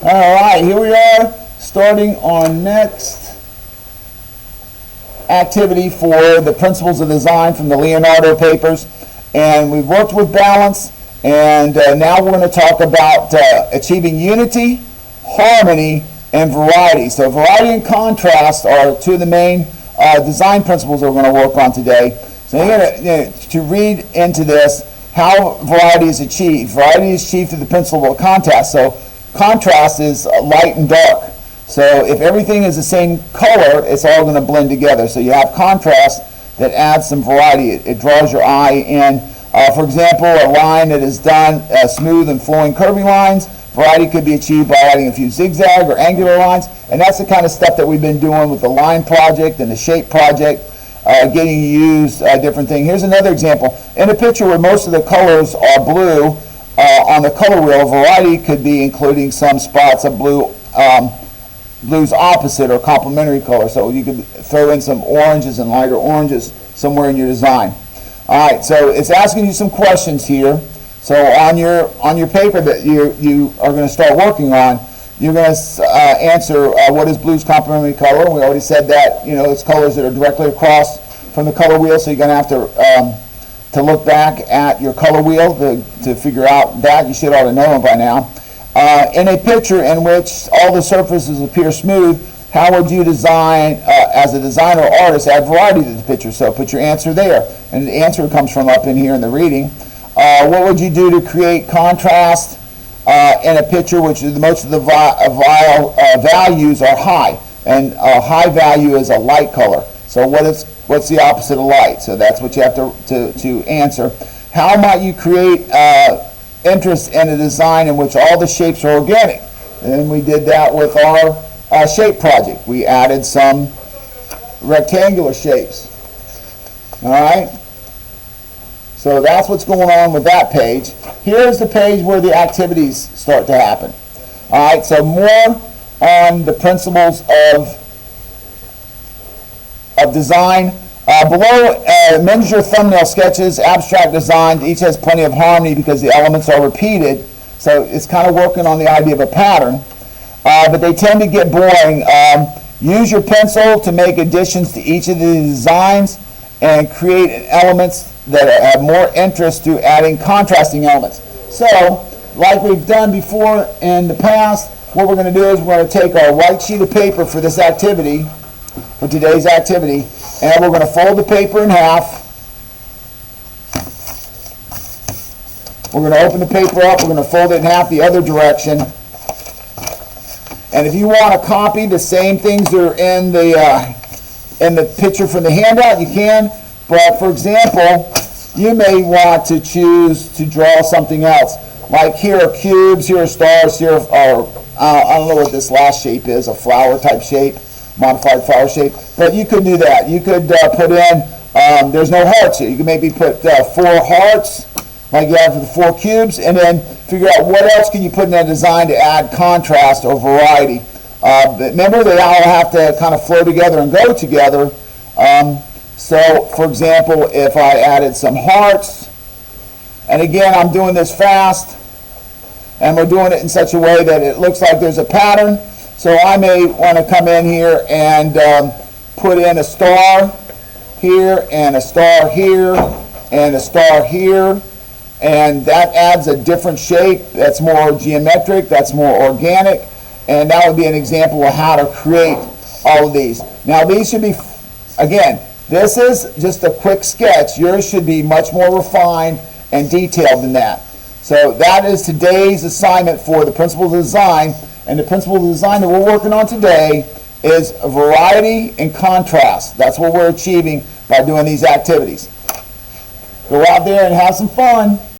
All right, here we are starting our next activity for the Principles of Design from the Leonardo papers. And we've worked with balance, and now we're going to talk about achieving unity, harmony, and variety. So variety and contrast are two of the main design principles that we're going to work on today. So you're going to read into this how variety is achieved. Variety is achieved through the principle of contrast. So contrast is light and dark. So if everything is the same color, it's all going to blend together. So you have contrast that adds some variety. It draws your eye in. For example, a line that is done smooth and flowing curving lines. Variety could be achieved by adding a few zigzag or angular lines. And that's the kind of stuff that we've been doing with the line project and the shape project, getting used different thing. Here's another example. In a picture where most of the colors are blue, on the color wheel, variety could be including some spots of blue, blue's opposite or complementary color. So you could throw in some oranges and lighter oranges somewhere in your design. All right, so it's asking you some questions here. So on your paper that you are going to start working on, you're going to answer what is blue's complementary color. We already said that, you know, it's colors that are directly across from the color wheel, so you're going to have to look back at your color wheel to figure out that. You should already know them by now. In a picture in which all the surfaces appear smooth, how would you design, as a designer or artist, add variety to the picture? So put your answer there. And the answer comes from up in here in the reading. What would you do to create contrast in a picture which most of the values are high? And a high value is a light color. So what's the opposite of light? So that's what you have to answer. How might you create interest in a design in which all the shapes are organic? And we did that with our shape project. We added some rectangular shapes. All right? So that's what's going on with that page. Here's the page where the activities start to happen. All right, so more on the principles of design. Below, mentions your thumbnail sketches, abstract designs. Each has plenty of harmony because the elements are repeated. So it's kind of working on the idea of a pattern. But they tend to get boring. Use your pencil to make additions to each of the designs and create elements that have more interest through adding contrasting elements. So, like we've done before in the past, what we're going to do is we're going to take our white sheet of paper for this activity, for today's activity, and we're going to fold the paper in half. We're going to open the paper up, we're going to fold it in half the other direction. And if you want to copy the same things that are in the picture from the handout, you can. But for example, you may want to choose to draw something else. Like here are cubes, here are stars, here are, I don't know what this last shape is, a flower type shape, modified flower shape. But you could do that. You could put in, there's no hearts here. You can maybe put 4 hearts, like you have for the 4 cubes, and then figure out what else can you put in that design to add contrast or variety. But remember, they all have to kind of flow together and go together. So, for example, if I added some hearts, and again, I'm doing this fast, and we're doing it in such a way that it looks like there's a pattern. So I may want to come in here and put in a star here, and a star here, and a star here, and that adds a different shape. That's more geometric, that's more organic, and that would be an example of how to create all of these. Now, these should be, again, this is just a quick sketch. Yours should be much more refined and detailed than that. So that is today's assignment for the Principles of Design. And the Principle of Design that we're working on today is variety and contrast. That's what we're achieving by doing these activities. Go out there and have some fun.